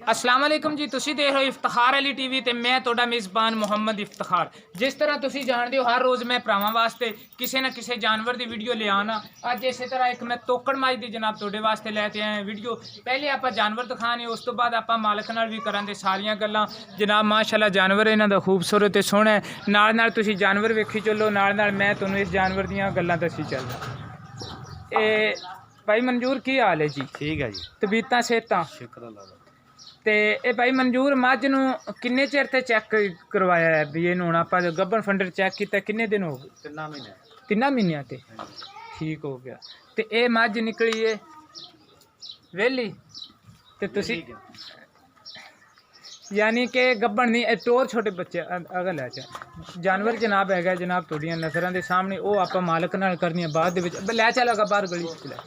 अस्सलाम वालेकुम जी, तुसी देख रहे हो इफ्तिखार अली टीवी ते मैं तोड़ा मेज़बान मुहम्मद इफ्तिखार। जिस तरह तुसी जानते हो हर रोज़ मैं भरावां वास्ते किसी न किसी जानवर की वीडियो ले आना। अज इस तरह एक मैं तोकड़ माई की जनाब तोड़े वास्ते लैके आए वीडियो। पहले आप जानवर दिखाने, उस तो बाद आप मालक नाल भी करांगे सारियां गल्लां। जनाब माशाअल्लाह जानवर इन्हां दा खूबसूरत ते सोहना है। नाल नाल तुसी जानवर वेखी चलो, नाल नाल मैं तुहानूं इस जानवर दीयां गल्लां दसी चलदा। भाई मंजूर की हाल है जी? ठीक है जी, तबीयतां सेहतां? शुक्र अल्लाह दा। ते ए भाई मंजूर मझ नूं किन्ने चिर ते चेक करवाया है भी इहनूं हुण आपां गब्बन फंडर चेक कीता किन्ने दिन हो गए? 3 महीने। 3 महीनों ते हाँ जी। ठीक हो गया। ते ए मझ निकली है वेली ते तुसी ठीक है। यानी कि गब्बन नहीं टोर छोटे बच्चे अगल है जानवर जनाब है जनाब थोड़ियां नज़रां दे सामने वो आप मालक नाल करनियां बाद दे विच लै चलेगा बाहर गली च लै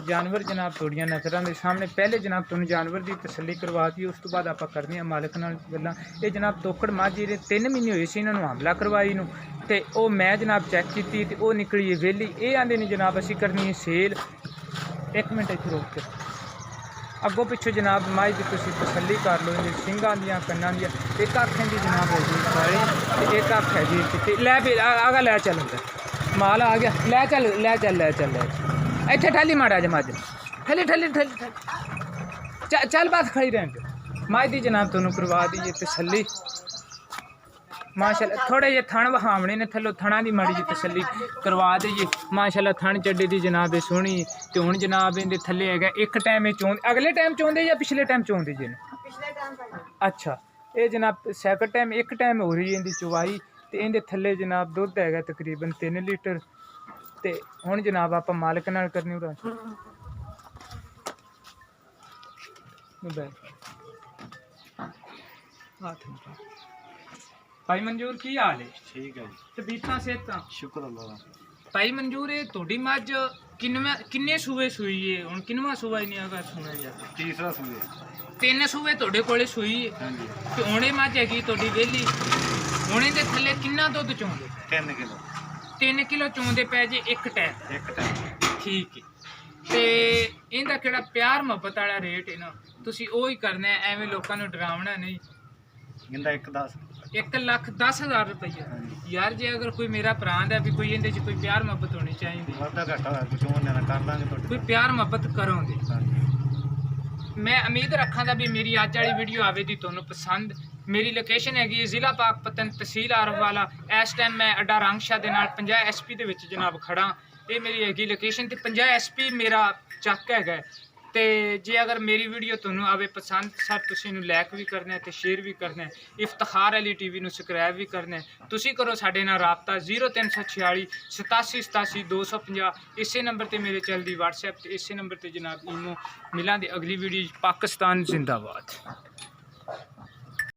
जानवर जनाब थोड़ियां नज़रां दे सामने पहले जनाब तुहानूं जानवर की तसल्ली करवा दी उस तो बाद आप करनी मालक नाल गल्लां। ये जनाब तोकड़ माझी दे 3 महीने होए सी इन्हां नूं हमला करवाई नूं ते ओ मैं जनाब चेक कीती ते ओ निकली है वेली। ये आंदे ने जनाब असीं करनी है सेल। एक मिनट इत्थे रोक के अगों पिछों जनाब माई की तुसी तसल्ली कर लो। सिंगां दियां कन्नां दियां एक अखें की जनाब है जी काली ते एक अख है जी चिट्टी। लै भी आगा लै चल अंदर माल आ गया। लै चल लै चल लै चल लै इत्थे ठल्ली माड़ा जा मज ठल्ली ठल्ली ठल्ली ठल्ली चल बस खड़ी रहन माई दी जनाब तुहानूं करवा दी तसल्ली। माशाअल्लाह थोड़े जे थण वहावने ने थल्लों थणा की माड़ी जी तसल्ली करवा दईए। माशाअल्लाह थण चड्डी दी जनाब सोहनी ते हुण जनाब इहदे थल्ले है एक टाइम चोंद अगले टाइम चोंदे या पिछले टाइम चोंदे जी? अच्छा ये जनाब सैकंड टाइम एक टाइम हो रही है इहदी चवाई ते इहदे थल्ले जनाब दुध है तकरीबन 3 लीटर ते हुण जनाब आप मालक नाल करनी उरा भाई मंजूर की हाल है? ठीक है जी, तबीयतां सेहतां? शुक्र अल्लाह दा। भाई मंजूर ये थोड़ी मझ किन्ने सूए सूई है हुण किन्नवां सूआ ही नहीं अगर सुने जाए? तीसरा सूए। 3 सूए थोड़े कोले सूई है हाँ जी। ते हुण मझ हैगी थोड़ी वेली हुण इहदे थल्ले किन्ना दुध चोंदे? 3 किलो। 3 किलो चोंदे पै जे एक टाइम? एक टाइम। ठीक है। ते इहदा केड़ा प्यार मुहब्बत वाला रेट है ना तुसी ओ ही करना है, एवें लोकां नूं डरावना नहीं। इंदा 1,10,000। 1,10,000 रुपया यार जे अगर कोई मेरा भरा है भी कोई इहदे च कोई प्यार मुहब्बत होनी चाहिए। वादा घाटा होया कुछ होने ना कर लांगे कोई तुहाडे। प्यार मुहब्बत करो दे। हाँ जी। मैं उम्मीद रखा दा भी मेरी अज वाली वीडियो आवे दी तुहानूं पसंद। मेरी लोकेशन हैगी जिला पाकपतन तहसील आरफवाला। इस टाइम मैं अड्डा रांगशाह दे नाल 50 SP दे विच जनाब खड़ा। ये मेरी हैगी लोकेशन ते 50 SP मेरा चक हैगा। ते जे अगर मेरी वीडियो तुहानूं आवे पसंद सर तुसीं इहनूं लाइक भी करना है ते शेयर भी करना है। इफ्तिखार अली टीवी नूं सबसक्राइब भी करना है। तुसीं करो साडे नाल राबता 0346 87 87 250। इसे नंबर ते मेरे चलदी WhatsApp ते इसे नंबर ते जनाब ईमो। मिलां दे अगली वीडियो पाकिस्तान जिंदाबाद।